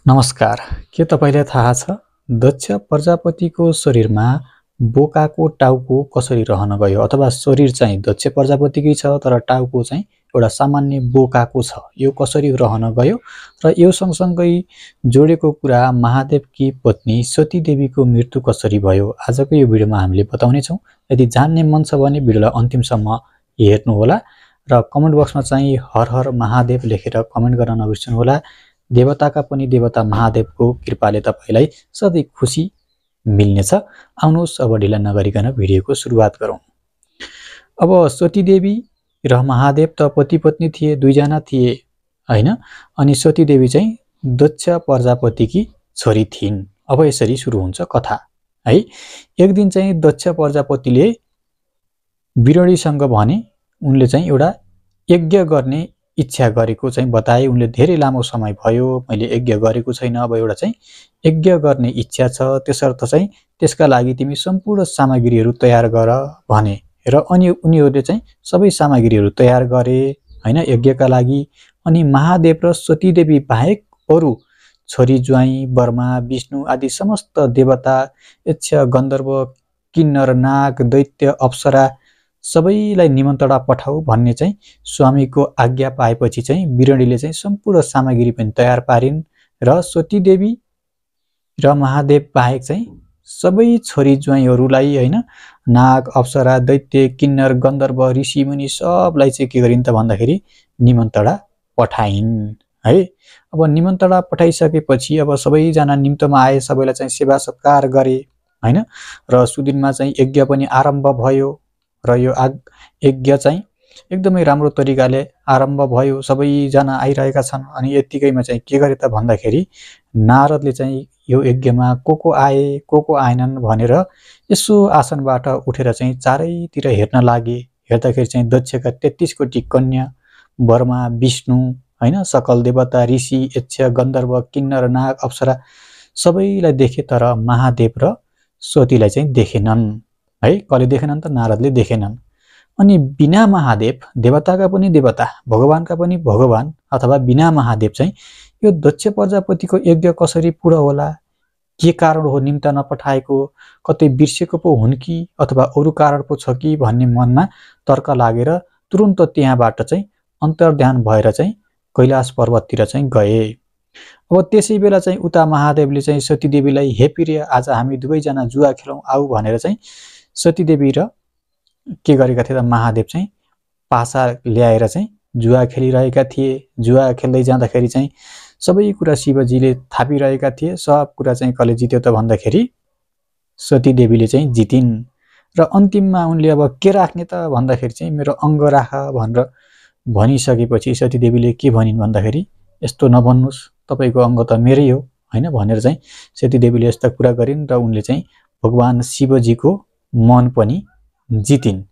नमस्कार। के तपाईलाई थाहा छ दक्ष प्रजापतिको शरीरमा बोकाको टाउको कसरी रहन गयो अथवा शरीर चाहिँ दक्ष प्रजापतिकै छ तर टाउको चाहिँ एउटा सामान्य बोकाको छ। यो कसरी रहन गयो र यो सँगसँगै जोडेको कुरा महादेवकी पत्नी सती देवीको मृत्यु कसरी भयो आजको यो भिडियोमा हामीले बताउने छौं। यदि जान्ने मन छ भने भिडियोलाई अन्तिमसम्म हेर्नु होला र कमेन्ट बक्समा चाहिँ हर हर महादेव लेखेर कमेन्ट गर्न नबिर्सनु होला। देवताका पनि देवता महादेवको कृपाले तपाईलाई सधैँ खुसी मिल्नेछ। आउनुहोस् अब ढिला नगरिकन भिडियोको सुरुवात गरौँ। अब सती देवी र महादेव त पति पत्नी थिए, दुईजना थिए हैन। अनि सती देवी चाहिँ दक्ष प्रजापतिकी छोरी थिइन्। अब यसरी सुरु हुन्छ कथा है। एक दिन चाहिँ दक्ष प्रजापतिले बिरडीसँग भने उनले चाहिँ एउटा यज्ञ गर्ने इच्छा गरेको चाहिँ बताए। उनले धेरै लामो समय भयो मैले यज्ञ गरेको छैन, अब एउटा चाहिँ यज्ञ गर्ने इच्छा छ, त्यसर्थ चाहिँ त्यसका लागि तिमी सम्पूर्ण सामग्रीहरू तयार गर भने। र अनि उनीहरूले चाहिँ सबै सामग्रीहरू तयार गरे हैन यज्ञका लागि। अनि महादेव र सती देवी बाहेक अरु छोरी ज्वाइँ बर्मा विष्णु आदि समस्त देवता यक्ष गन्धर्व किन्नर नाग दैत्य अप्सरा सबैलाई निमन्त्रणा पठाऊ भन्ने चाहिँ स्वामीको आज्ञा पाएपछि चाहिँ बिरडीले चाहिँ सम्पूर्ण सामग्री पनि तयार पारिन् र सती देवी र महादेव बाहेक चाहिँ सबै छोरी ज्वाइँहरूलाई हैन नाग अप्सरा दैत्य किन्नर गन्धर्व ऋषि मुनि सबलाई चाहिँ के गरिन् त भन्दाखेरि निमन्त्रणा पठाइन् है। अब निमन्त्रणा पठाइसकेपछि अब सबैजना निम्तमा आए, सबैलाई चाहिँ सेवा सत्कार गरे हैन। र सुदिनमा चाहिँ यज्ञ पनि आरम्भ भयो र यो यज्ञ चाहिँ एकदमै राम्रो तरिकाले आरम्भ भयो। सबैजना आइरहेका छन्। अनि यतिकैमा चाहिँ के गरे त भन्दाखेरि नारदले चाहिँ यो यज्ञमा को आए को आएनन् भनेर यसो आसनबाट उठेर चाहिँ चारैतिर हेर्न लागे। हेर्दाखेरि चाहिँ दक्षका 33 कोटी कन्या बर्मा विष्णु हैन सकल देवता ऋषि यक्ष गन्धर्व किन्नर नाग अप्सरा सबैलाई देखे तर महादेव र सतीलाई चाहिँ देखेनन् है। कसले देखेनन् त? नारदले देखेनन्। अनि बिना महादेव देवताका पनि देवता भगवानका पनि भगवान अथवा बिना महादेव चाहिँ यो दक्ष प्रजापतिको यज्ञ कसरी पूर्ण होला? के कारण हो निम्त नपठाएको? कतै बिर्सेको पो हुन् कि अथवा अरु कारण पो छ कि भन्ने मनमा तर्क लागेर तुरुन्त त्यहाँबाट चाहिँ अन्तर्ध्यान भएर चाहिँ कैलाश पर्वततिर चाहिँ गए। अब त्यसै बेला चाहिँ उता महादेवले चाहिँ सती देवीलाई हे प्रिय आज हामी दुवैजना जुवा खेलौं आऊ भनेर चाहिँ सती देवी र के गरेका थिए त महादेव चाहिँ पासा ल्याएर चाहिँ जुवा खेलिरहेका थिए। जुवा खेल्दै जाँदाखेरि चाहिँ सबै कुरा शिवजीले थापिरहेका थिए। सब कुरा चाहिँ कसले जित्यो त भन्दाखेरि सती देवीले चाहिँ जितिन्। र अन्तिममा उनले अब के राख्ने त भन्दाखेरि चाहिँ मेरो अङ्ग राख भनेर भनिसकेपछि सती देवीले के भनिन् भन्दाखेरि यस्तो नभन्नुस् तपाईको अङ्ग त मेरै हो हैन भनेर चाहिँ सती देवीले यस्ता कुरा गरिन् र उनले चाहिँ भगवान शिवजीको मन पनि जितिन्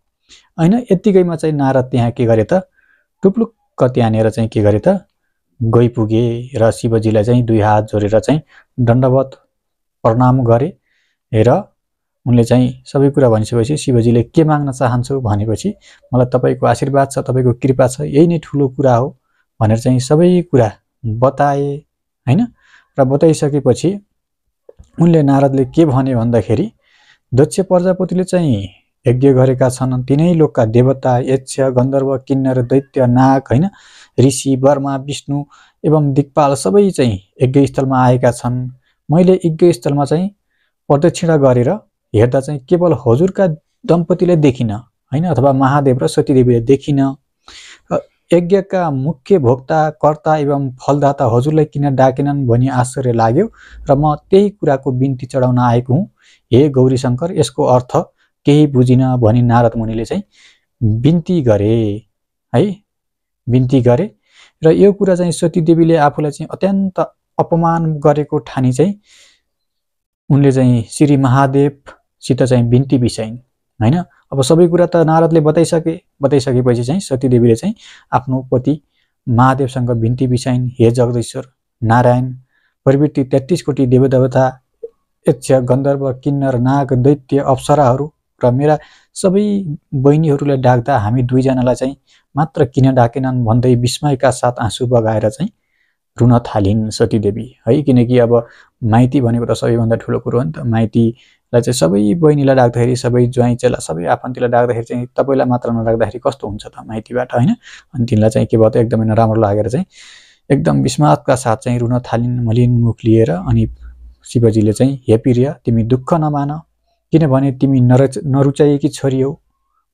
हैन। यतिकैमा चाहिँ नारद त्यहाँ के गरे त टुप्लुक्क त्यहाँनेर चाहिँ के गरे त गइपुगे र शिवजीलाई चाहिँ दुई हात जोडेर चाहिँ दण्डवत प्रणाम गरे। र उनले चाहिँ सबै कुरा भनिसकेपछि शिवजीले के माग्न चाहन्छौ भनेपछि मलाई तपाईको आशीर्वाद छ, तपाईको कृपा छ, यही नै ठुलो कुरा हो भनेर चाहिँ सबै कुरा बताए हैन। र बताइसकेपछि उनले नारदले के भने भन्दाखेरि दक्ष प्रजापतिले चाहिँ यज्ञ गरेका छन् तिनै लोकका देवता यक्ष गन्धर्व किन्नर दैत्य नाग हैन ऋषि बर्मा विष्णु एवं दिक्पाल सबै चाहिँ यज्ञ स्थलमा आएका छन्। मैले यज्ञ स्थलमा चाहिँ प्रदक्षिणा गरेर हेर्दा चाहिँ केवल हजुरका दम्पतिले देखिन हैन अथवा महादेव र सती देवीले देखिन। यज्ञका मुख्य भोक्ता कर्ता एवं फलदाता हजुरलाई किन डाकेनन् भनी आश्चर्य लाग्यो र म त्यही कुराको बिन्ती चढाउन आएको हुँ। हे गौरी शंकर यसको अर्थ केही बुझिन भनी नारद मुनिले चाहिँ बिन्ती गरे है, बिन्ती गरे। र यो कुरा चाहिँ सती देवीले आफूलाई चाहिँ अत्यन्त अपमान गरेको ठानी चाहिँ उनले चाहिँ श्री महादेवसित चाहिँ बिन्ती बिसाइन् हैन। अब सबै कुरा त नारदले बताइसकेपछि चाहिँ सती देवीले चाहिँ आफ्नो पति महादेवसँग बिन्ती बिसाइन्। हे जगदीश्वर नारायण प्रवृत्ति 33 कोटी देवदेवता यक्ष गन्धर्व किन्नर नाग दैत्य अप्सराहरू र मेरा सबै बहिनीहरूलाई डाक्दा हामी दुईजनालाई चाहिँ मात्र किन डाकेनन् भन्दै विस्मयका साथ आँसु बगाएर चाहिँ रुन थालिन् सतीदेवी है। किनकि अब माइती भनेको त सबैभन्दा ठुलो कुरो हो नि त। माइतीलाई चाहिँ सबै बहिनीलाई डाक्दाखेरि, सबै ज्वाइँ चेला, सबै आफन्तीलाई डाक्दाखेरि चाहिँ तपाईँलाई मात्र नडाक्दाखेरि कस्तो हुन्छ त माइतीबाट होइन। अनि तिनलाई चाहिँ के भयो त एकदमै नराम्रो लागेर चाहिँ एकदम विस्मातका साथ चाहिँ रुन थालिन् मलिन मुख लिएर। अनि शिवजीले चाहिँ हे प्रिय तिमी दुःख नमान, किनभने तिमी नरुचाएकी छोरी हौ,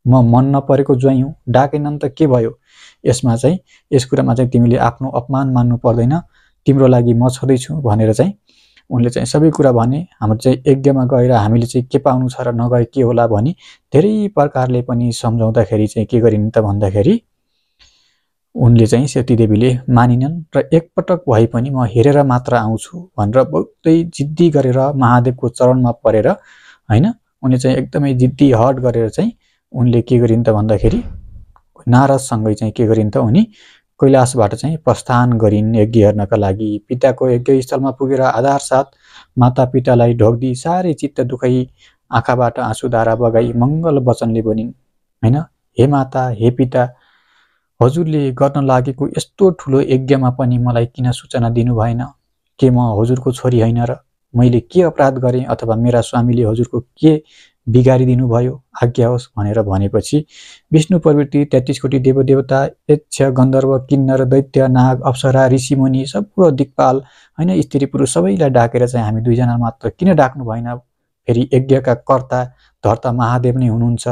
म मन नपरेको ज्वाइँ हुँ, डाकेनन् त के भयो। यसमा चाहिँ यस कुरामा चाहिँ तिमीले आफ्नो अपमान मान्नु पर्दैन, तिम्रो लागि म छँदैछु भनेर चाहिँ उनले चाहिँ सबै कुरा भने। हाम्रो चाहिँ यज्ञमा गएर हामीले चाहिँ के पाउनु छ र नगए के होला भनी धेरै प्रकारले पनि सम्झाउँदाखेरि चाहिँ के गरिन् त भन्दाखेरि उनले चाहिँ सतीदेवीले मानिनन् र एकपटक भए पनि म हेरेर मात्र आउँछु भनेर बहुतै जिद्दी गरेर महादेवको चरणमा परेर हैन उनले चाहिँ एकदमै जिद्दी हट गरेर चाहिँ उनले के गरिन् त भन्दाखेरि नारदसँगै चाहिँ के गरिन् त उनी कैलाशबाट चाहिँ प्रस्थान गरिन् यज्ञ हेर्नका लागि। पिताको यज्ञस्थलमा पुगेर आधार साथ माता पितालाई ढोग्दी साह्रै चित्त दुखाई आँखाबाट आँसुधारा बगाई मङ्गल वचनले भनिन् हैन, हे माता हे पिता, हजुरले गर्न लागेको यस्तो ठुलो यज्ञमा पनि मलाई किन सूचना दिनु भएन? के म हजुरको छोरी होइन र? मैले के अपराध गरेँ अथवा मेरा स्वामीले हजुरको के बिगारिदिनु भयो? आज्ञा होस् भनेर भनेपछि विष्णु प्रवृत्ति 33 कोटी देवदेवता, यक्ष, गन्धर्व, किन्नर, दैत्य, नाग, अप्सरा, ऋषिमुनि, सम्पूर्ण दिक्पाल हैन स्त्री पुरुष सबैलाई डाकेर चाहिँ हामी दुईजना मात्र किन डाक्नु भएन? फेरि यज्ञका कर्ता धर्ता महादेव नै हुनुहुन्छ,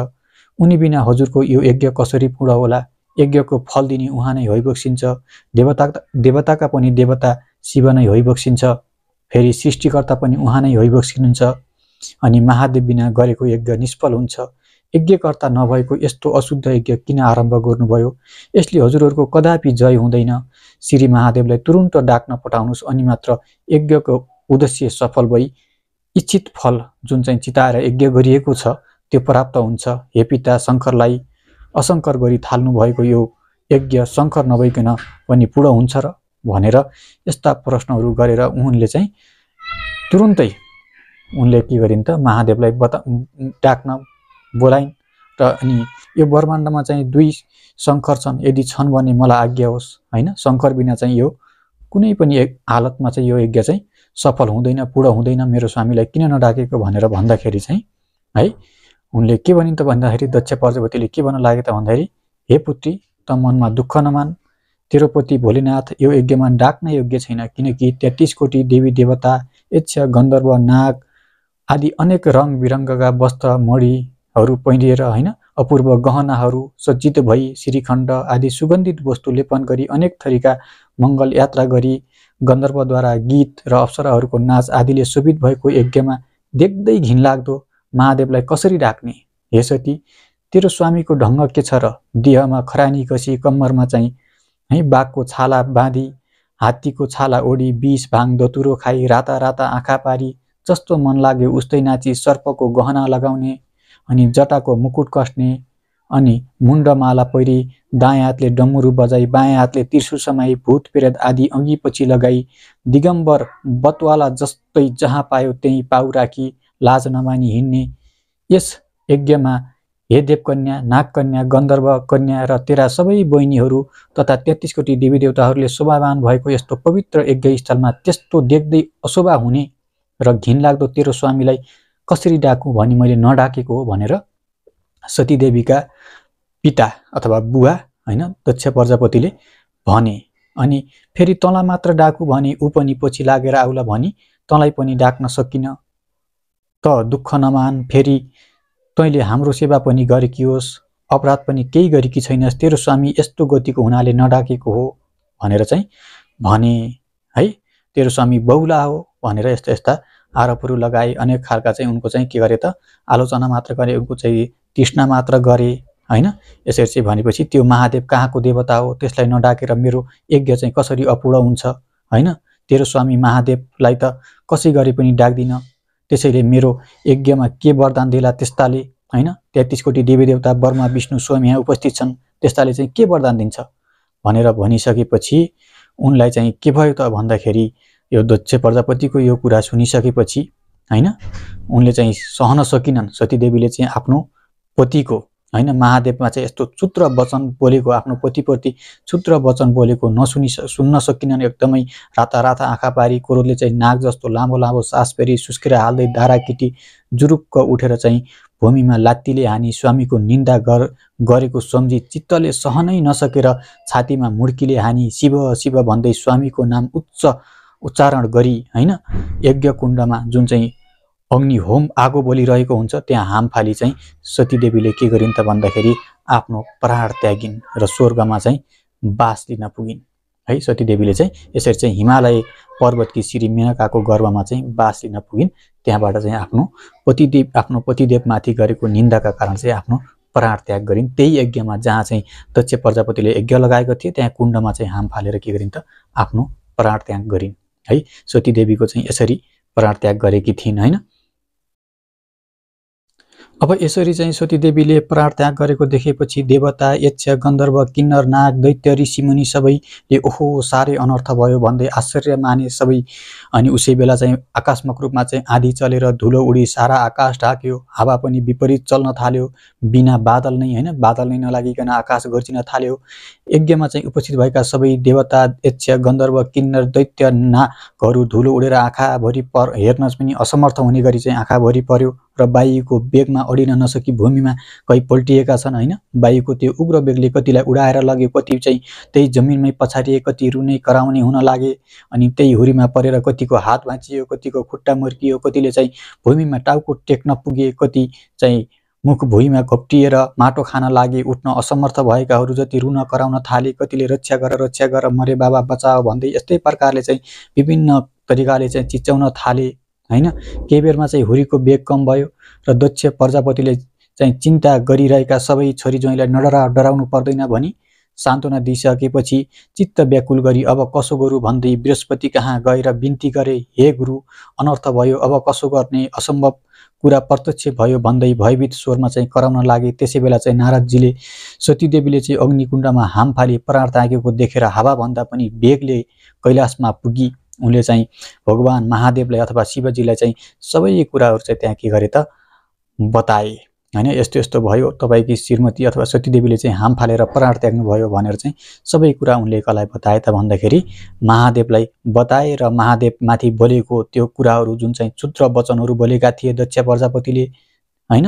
उनी बिना हजुरको यो यज्ञ कसरी पूर्ण होला? यज्ञको फल दिने उहाँ नै होइबक्सिन्छ, देवताका पनि देवता शिव नै होइबक्सिन्छ, फेरि सृष्टिकर्ता पनि उहाँ नै होइबक्सिनुहुन्छ। अनि महादेव बिना गरेको यज्ञ निष्फल हुन्छ। यज्ञकर्ता नभएको यस्तो अशुद्ध यज्ञ किन आरम्भ गर्नुभयो? यसले हजुरहरूको कदापि जय हुँदैन। श्री महादेवलाई तुरुन्त डाक्न पठाउनुहोस्, अनि मात्र यज्ञको उद्देश्य सफल भई इच्छित फल जुन चाहिँ चिताएर यज्ञ गरिएको छ त्यो प्राप्त हुन्छ। हे पिता, शङ्करलाई असङ्कर गरी थाल्नु भएको यो यज्ञ शङ्कर नभइकन पनि पूर्ण हुन्छ र? भनेर यस्ता प्रश्नहरू गरेर उनले चाहिँ तुरुन्तै उनले के गरिन् त महादेवलाई डाक्न बोलाइन् र अनि यो ब्रह्माण्डमा चाहिँ दुई शङ्कर छन्, यदि छन् भने मलाई आज्ञा होस् हैन, शङ्कर बिना चाहिँ यो कुनै पनि एक हालतमा चाहिँ यो यज्ञ चाहिँ सफल हुँदैन, पूर्ण हुँदैन, मेरो स्वामीलाई किन नडाकेको भनेर भन्दाखेरि चाहिँ है उनले के भनिन् त भन्दाखेरि दक्ष प्रजापतिले के भन्न लागे त भन्दाखेरि हे पुत्री, त मनमा दुःख नमान, तेरो पति भोलेनाथ यो यज्ञमा डाक्न योग्य छैन, किनकि 33 कोटी देवी देवता, यक्ष, गन्धर्व, नाग आदि अनेक रङ बिरङ्गका वस्त्र मणिहरू पहिरिएर हैन अपूर्व गहनाहरू सज्जित भई श्रीखण्ड आदि सुगन्धित वस्तु लेपन गरी अनेक थरीका मङ्गल यात्रा गरी गन्धर्वद्वारा गीत र अप्सराहरूको नाच आदिले शोभित भएको यज्ञमा देख्दै घिनलाग्दो महादेवलाई कसरी डाक्ने? हे सती, तेरो स्वामीको ढङ्ग के छ र? देहमा खरानी कसी, कम्मरमा चाहिँ है बाघको छाला बाँधी, हात्तीको छाला ओढी, विष भाङ दतुरो खाई, राता राता आँखा पारी, जस्तो मन लाग्यो उस्तै नाची, सर्पको गहना लगाउने, अनि जटाको मुकुट कस्ने, अनि मुण्डमाला पहिरी, दायाँ हातले डम्मुरु बजाई, बायाँ हातले त्रिशूल समाई, भूत प्रेत आदि अघि पछि लगाई, दिगम्बर बतवाला जस्तै जहाँ पायो त्यही पाउ राखी लाज नमानी हिँड्ने। यस यज्ञमा हे देवकन्या, नागकन्या, गन्धर्व कन्या र तेरा सबै बहिनीहरू तथा 33 कोटी देवी देवताहरूले शोभावान भएको यस्तो पवित्र यज्ञ स्थलमा त्यस्तो देख्दै अशोभा हुने र घिनलाग्दो तेरो स्वामीलाई कसरी डाकु भनी मैले नडाकेको हो भनेर सतीदेवीका पिता अथवा बुवा हैन दक्ष प्रजापतिले भने। अनि फेरि तँलाई मात्र डाकु भने ऊ पनि पछि लागेर आउला भनी तँलाई पनि डाक्न सकिन, त दुःख नमान, फेरि तैँले हाम्रो सेवा पनि गरेकी होस्, अपराध पनि केही गरेकी छैनस्, तेरो स्वामी यस्तो गतिको हुनाले नडाकेको हो भनेर चाहिँ भने है। तेरो स्वामी बहुला हो भनेर यस्ता यस्ता आरोपहरू लगाए। अनेक खालका चाहिँ उनको चाहिँ के गरे त आलोचना मात्र गरे, उनको चाहिँ तृष्णा मात्र गरे हैन। यसरी चाहिँ भनेपछि त्यो महादेव कहाँको देवता हो, त्यसलाई नडाकेर मेरो यज्ञ चाहिँ कसरी अपूर्ण हुन्छ हैन? तेरो स्वामी महादेवलाई त कसै गरे पनि डाक्दिन, त्यसैले मेरो यज्ञमा के वरदान देला त्यस्ताले हैन? 33 कोटी देवी देवता ब्रह्मा विष्णु स्वयं यहाँ उपस्थित छन्, त्यस्ताले चाहिँ के वरदान दिन्छ भनेर भनिसकेपछि उनलाई चाहिँ के भयो त भन्दाखेरि यो दक्ष प्रजापतिको यो कुरा सुनिसकेपछि हैन उनले चाहिँ सहन सकिनन्। सतीदेवीले चाहिँ आफ्नो पतिको हैन महादेवमा चाहिँ यस्तो क्षुद्र वचन बोलेको आफ्नो पतिप्रति क्षुद्र वचन बोलेको सुन्न सकिनन् एकदमै राता राता आँखा पारी क्रोधले चाहिँ नाग जस्तो लामो लामो सास फेरि सुस्केर हाल्दै दाराकिटी जुरुक्क उठेर चाहिँ भूमिमा लात्तीले हानी स्वामीको निन्दा गरेको सम्झी चित्तले सहनै नसकेर छातीमा मुड्कीले हानी शिव शिव भन्दै स्वामीको नाम उच्चारण गरी हैन यज्ञ कुण्डमा जुन चाहिँ अग्नि होम आगो बलिरहेको हुन्छ त्यहाँ हाम फाली चाहिँ सतीदेवीले के गरिन् त भन्दाखेरि आफ्नो प्राण त्यागिन् र स्वर्गमा चाहिँ बास लिन पुगिन् है। सतीदेवीले चाहिँ यसरी चाहिँ हिमालय पर्वतकी श्री मेनकाको गर्भमा चाहिँ बास लिन पुगिन्। त्यहाँबाट चाहिँ आफ्नो पतिदेवमाथि गरेको निन्दाका कारण चाहिँ आफ्नो प्राण त्याग गरिन्। त्यही यज्ञमा जहाँ चाहिँ दक्ष प्रजापतिले यज्ञ लगाएको थिए त्यहाँ कुण्डमा चाहिँ हाम फालेर के गरिन् त आफ्नो प्राण त्याग गरिन् है। सतीदेवीको चाहिँ यसरी प्राण त्याग गरेकी थिइन् हैन। अब यसरी चाहिँ सतीदेवीले प्राण त्याग गरेको देखेपछि देवता यक्ष गन्धर्व किन्नर नाग दैत्य ऋषिमुनि सबैले ओहो साह्रै अनर्थ भयो भन्दै आश्चर्य माने सबै। अनि उसै बेला चाहिँ आकाशमक रूपमा चाहिँ आँधी चलेर धुलो उडी सारा आकाश ढाक्यो। हावा पनि विपरीत चल्न थाल्यो। बिना बादल नै हैन बादल नै नलागिकन आकाश गर्जिन थाल्यो। यज्ञमा चाहिँ उपस्थित भएका सबै देवता यक्ष गन्धर्व किन्नर दैत्य नागहरू धुलो उडेर आँखाभरि हेर्न पनि असमर्थ हुने गरी चाहिँ आँखाभरि पर्यो र वायुको वेगमा अडिन नसकी भूमिमा कहीँ पल्टिएका छन् हैन। वायुको त्यो उग्र वेगले कतिलाई उडाएर लग्यो, कति चाहिँ त्यही जमिनमै पछारिए, कति रुने कराउने हुन लागे। अनि त्यही हुरीमा परेर कतिको हात भाँचियो, कतिको खुट्टा मर्कियो, कतिले चाहिँ भूमिमा टाउको टेक्न पुगे, कति चाहिँ मुख भुइँमा घोप्टिएर माटो खान लागे। उठ्न असमर्थ भएकाहरू जति रुन कराउन थाले, कतिले रक्षा गर मरे बाबा बचाओ भन्दै यस्तै प्रकारले चाहिँ विभिन्न तरिकाले चाहिँ चिच्याउन थाले हैन। केही बेरमा चाहिँ हुरीको वेग कम भयो र दक्ष प्रजापतिले चाहिँ चिन्ता गरिरहेका सबै छोरी ज्वाइँलाई डराउनु पर्दैन भनी सान्त्वना दिइसकेपछि चित्त व्याकुल गरी अब कसो गरौँ भन्दै बृहस्पति कहाँ गएर बिन्ती गरे, हे गुरु अनर्थ भयो, अब कसो गर्ने, असम्भव कुरा प्रत्यक्ष भयो भन्दै भयभीत स्वरमा चाहिँ कराउन लागे। त्यसै बेला चाहिँ नारदजीले सतीदेवीले चाहिँ अग्निकुण्डमा हाम फाली प्राण त्यागेको देखेर हावाभन्दा पनि वेगले कैलाशमा पुगी उनले चाहिँ भगवान महादेवलाई अथवा शिवजीलाई चाहिँ सबै कुराहरू चाहिँ त्यहाँ के गरे त बताए हैन। यस्तो यस्तो भयो, तपाईकी श्रीमती अथवा सतीदेवीले चाहिँ हाम फालेर प्राण त्याग्नु भयो भनेर चाहिँ सबै कुरा उनले कसलाई बताए त भन्दाखेरि महादेवलाई बताए। र महादेव माथि बोलेको त्यो कुराहरू जुन चाहिँ क्षुद्र वचनहरू बोलेका थिए दक्ष प्रजापतिले हैन,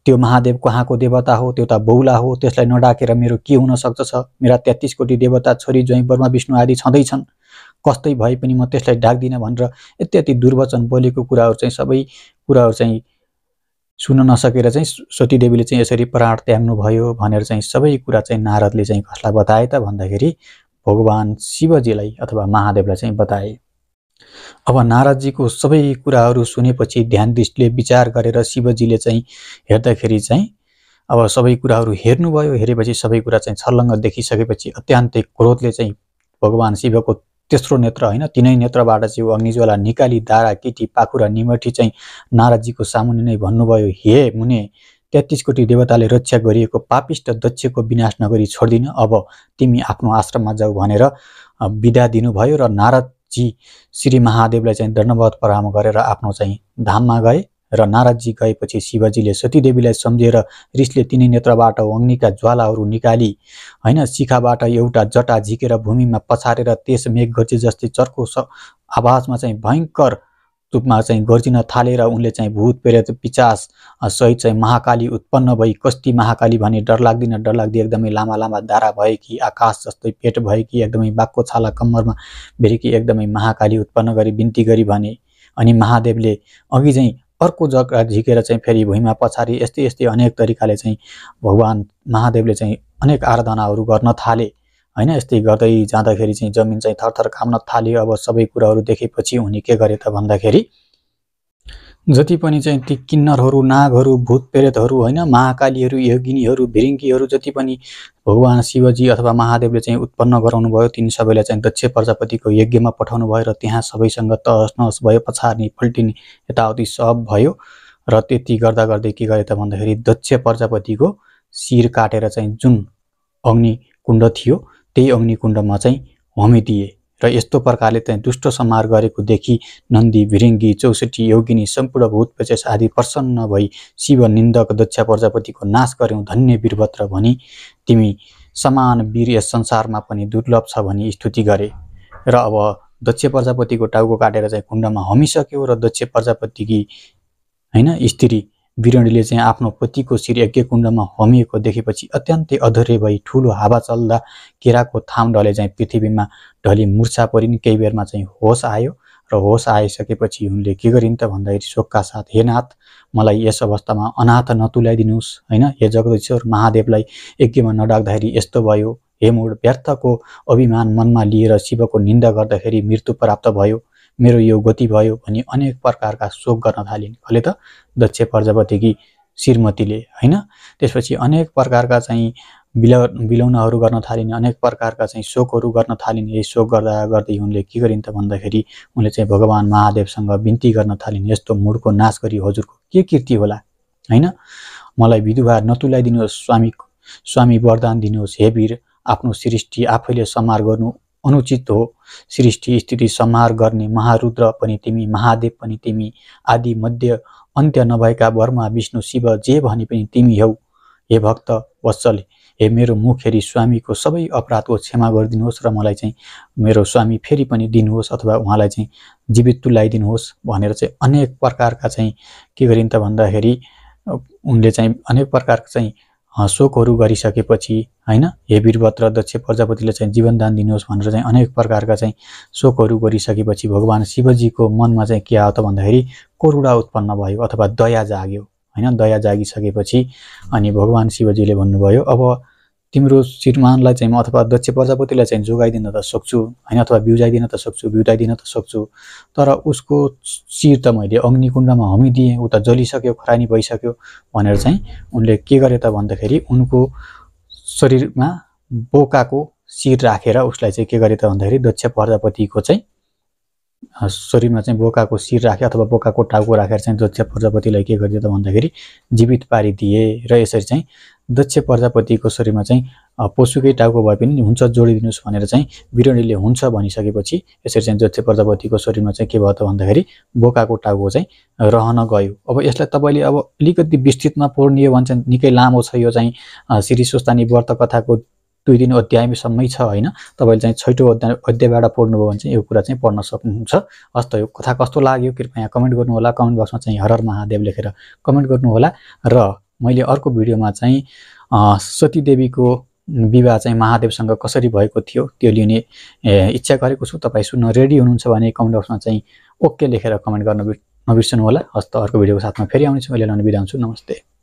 त्यो महादेव कहाँको देवता हो, त्यो त बौला हो, त्यसलाई नडाकेर मेरो के हुन सक्छ। मेरा 33 कोटी देवता छोरी ज्वाइँ ब्रह्मा विष्णु आदि छँदैछन्, कस्तै भए पनि म त्यसलाई डाक्दिनँ भनेर यति दुर्वचन बोलेको कुराहरू चाहिँ सबै कुराहरू चाहिँ सुन्न नसकेर चाहिँ सतीदेवीले चाहिँ यसरी प्राण त्याग्नु भयो भनेर चाहिँ सबै कुरा चाहिँ नारदले चाहिँ कसलाई बताए त भन्दाखेरि भगवान शिवजीलाई अथवा महादेवलाई चाहिँ बताए। अब नारदजीको सबै कुराहरू सुनेपछि ध्यान दृष्टिले विचार गरेर शिवजीले चाहिँ हेर्दाखेरि चाहिँ अब सबै कुराहरू हेर्नुभयो। हेरेपछि सबै कुरा चाहिँ छर्लङ्ग देखिसकेपछि अत्यन्तै क्रोधले चाहिँ भगवान शिवको तेस्रो नेत्र हैन, तीनै नेत्रबाट चाहिँ अग्निज्वाला निकाली दारा किटी पाखुरा निमठी चाहिँ नारदजीको सामुन्ने नै भन्नुभयो, हे मुने 33 कोटी देवताले रक्षा गरिएको पापिष्ट दक्षको विनाश नगरी छोड्दिन, अब तिमी आफ्नो आश्रममा जाऊ भनेर बिदा दिनुभयो। र नारदजी श्री महादेवलाई चाहिँ दण्डवत प्रणाम गरेर आफ्नो चाहिँ धाममा गए। र नारदजी गएपछि शिवजीले सतीदेवीलाई सम्झेर रिसले तिनै नेत्रबाट अग्निका ज्वालाहरू निकाली हैन, शिखाबाट एउटा जटा झिकेर भूमिमा पछारेर त्यस मेघगर्जे जस्तै चर्को आवाजमा चाहिँ भयङ्कर रूपमा चाहिँ गर्जिन थालेर उनले चाहिँ भूत प्रेत पिचास सहित चाहिँ महाकाली उत्पन्न भई, कस्ती महाकाली भने डरलाग्दी एकदमै लामा लामा दारा भएकी, आकाश जस्तै पेट भएकी, एकदमै बाक्को छाला कम्मरमा भेरेकी एकदमै महाकाली उत्पन्न गरी बिन्ती गरी भने। अनि महादेवले अघि चाहिँ अर्को जग्गा झिकेर चाहिँ फेरि भुइँमा पछारी यस्तै अनेक तरिकाले चाहिँ भगवान महादेवले चाहिँ अनेक आराधनाहरू गर्न थाले हैन। यस्तै गर्दै जाँदाखेरि चाहिँ जमिन चाहिँ थरथर काम्न थाल्यो। अब सबै कुराहरू देखेपछि उनी के गरे त भन्दाखेरि जति पनि चाहिँ ती किन्नरहरू नागहरू भूत प्रेतहरू हैन, महाकालीहरू योगिनीहरू भिरिङ्कीहरू जति पनि भगवान शिवजी अथवा महादेवले चाहिँ उत्पन्न गराउनु भयो तिनी सबैलाई चाहिँ दक्ष प्रजापतिको यज्ञमा पठाउनु भयो। र त्यहाँ सबैसँग तहस नहस भयो, पछार्ने पल्टिने यताउति सब भयो। र त्यति गर्दा गर्दै के गरे त भन्दाखेरि दक्ष प्रजापतिको शिर काटेर चाहिँ जुन अग्निकुण्ड थियो त्यही अग्निकुण्डमा चाहिँ होमिदिए र यस्तो प्रकारले चाहिँ दुष्ट संहार गरेको देखि नन्दी, भिरिङ्गी, 64 योगिनी, सम्पूर्ण भूत पेचेस आदि प्रसन्न भई शिव निन्दक दक्ष प्रजापतिको नाश गर्यौ धन्य वीरभद्र भनी तिमी समान वीर यस संसारमा पनि दुर्लभ छ भनी स्तुति गरे। र अब दक्ष प्रजापतिको टाउको काटेर चाहिँ कुण्डमा हमिसक्यो र दक्ष प्रजापतिकी हैन स्त्री वीरणीले चाहिँ आफ्नो पतिको शिर यज्ञकुण्डमा हमिएको देखेपछि अत्यन्तै अधैर्य भई ठूलो हावा चल्दा केराको थाम ढले चाहिँ पृथ्वीमा ढली मूर्छा परिन्। केही बेरमा चाहिँ होस आयो र होस आइसकेपछि उनले के गरिन् त भन्दाखेरि शोकका साथ, हे नाथ, मलाई यस अवस्थामा अनाथ नतुल्याइदिनुहोस् हैन, हे जगदीश्वर, महादेवलाई यज्ञमा नडाक्दाखेरि यस्तो भयो, हे मूढ, व्यर्थको अभिमान मनमा लिएर शिवको निन्दा गर्दाखेरि मृत्यु प्राप्त भयो, मेरो यो गति भयो भनी अनेक प्रकारका शोक गर्न थालिन्। कसले त? दक्ष प्रजापतिकी श्रीमतीले हैन। त्यसपछि अनेक प्रकारका चाहिँ बिलौनाहरू गर्न थालिन्, अनेक प्रकारका चाहिँ शोकहरू गर्न थालिन्। यही शोक गर्दा गर्दै उनले के गरिन् त भन्दाखेरि उनले चाहिँ भगवान महादेवसँग बिन्ती गर्न थालिन्, यस्तो मूढको नाश गरी हजुरको के कीर्ति होला हैन, मलाई विधुवा नतुल्याइदिनुहोस्, स्वामी वरदान दिनुहोस्, हे वीर, आफ्नो सृष्टि आफैले संहार गर्नु अनुचित हो, सृष्टि स्थिति संहार गर्ने महारुद्र पनि तिमी, महादेव पनि तिमी, आदि मध्य अन्त्य नभएका ब्रह्मा विष्णु शिव जे भने पनि तिमी हौ। हे भक्त वत्सल, हे मेरो मुख हेरी स्वामीको सबै अपराधको क्षमा गरिदिनुहोस् र मलाई चाहिँ मेरो स्वामी फेरि पनि दिनुहोस् अथवा उहाँलाई चाहिँ जीवित तुल्याइदिनुहोस् भनेर चाहिँ अनेक प्रकारका चाहिँ के गरिन् त भन्दाखेरि उनले चाहिँ अनेक प्रकारका चाहिँ शोकहरू गरिसकेपछि हैन, हे वीरभद्र, दक्ष प्रजापतिले चाहिँ जीवनदान दिनुहोस् भनेर चाहिँ अनेक प्रकारका चाहिँ शोकहरू गरिसकेपछि भगवान शिवजीको मनमा चाहिँ के आयो त भन्दाखेरि करुणा उत्पन्न भयो अथवा दया जाग्यो हैन। दया जागिसकेपछि अनि भगवान शिवजीले भन्नुभयो, अब तिम्रो श्रीमानलाई चाहिँ म अथवा दक्ष प्रजापतिलाई चाहिँ जोगाइदिन त सक्छु हैन, अथवा बिउजाइदिन त सक्छु, बिउताइदिन त सक्छु, तर उसको शिर त मैले अग्निकुण्डमा हमिदिएँ, उ त जलिसक्यो, खरानी भइसक्यो भनेर चाहिँ उनले के गरे त भन्दाखेरि उनको शरीरमा बोकाको शिर राखेर उसलाई चाहिँ के गरे त भन्दाखेरि दक्ष प्रजापतिको चाहिँ शरीरमा चाहिँ बोकाको शिर राखे अथवा बोकाको टाउको राखेर चाहिँ दक्ष प्रजापतिलाई के गरिदियो त भन्दाखेरि जीवित पारिदिए। र यसरी चाहिँ दक्ष प्रजापतिको शरीरमा चाहिँ पशुकै टाउको भए पनि हुन्छ जोडिदिनुहोस् भनेर चाहिँ वीरणीले हुन्छ भनिसकेपछि यसरी चाहिँ दक्ष प्रजापतिको शरीरमा चाहिँ के भयो त भन्दाखेरि बोकाको टाउको चाहिँ रहन गयो। अब यसलाई तपाईँले अब अलिकति विस्तृतमा पढ्ने भन्छ, निकै लामो छ यो चाहिँ श्री स्वस्थानी व्रत कथाको 2-3 अध्यायसम्मै छ हैन। तपाईले चाहिँ 6औं अध्यायबाट पढ्नुभयो भने चाहिँ यो कुरा चाहिँ पढ्न सक्नुहुन्छ। हस्त यो कथा कस्तो लाग्यो कृपया कमेन्ट गर्नु होला, कमेन्ट बक्समा चाहिँ हर हर महादेव लेखेर कमेन्ट गर्नु होला। र मैले अर्को भिडियोमा चाहिँ सती देवीको विवाह चाहिँ महादेवसँग कसरी भएको थियो त्यो लिने इच्छा गरेको छु। तपाई सुन्न रेडी हुनुहुन्छ भने कमेन्ट बक्समा चाहिँ ओके लेखेर कमेन्ट गर्न नबिर्सनु होला। हस्त अर्को भिडियोको साथमा फेरि आउनेछु। अहिले बिदा हुन्छु। नमस्ते।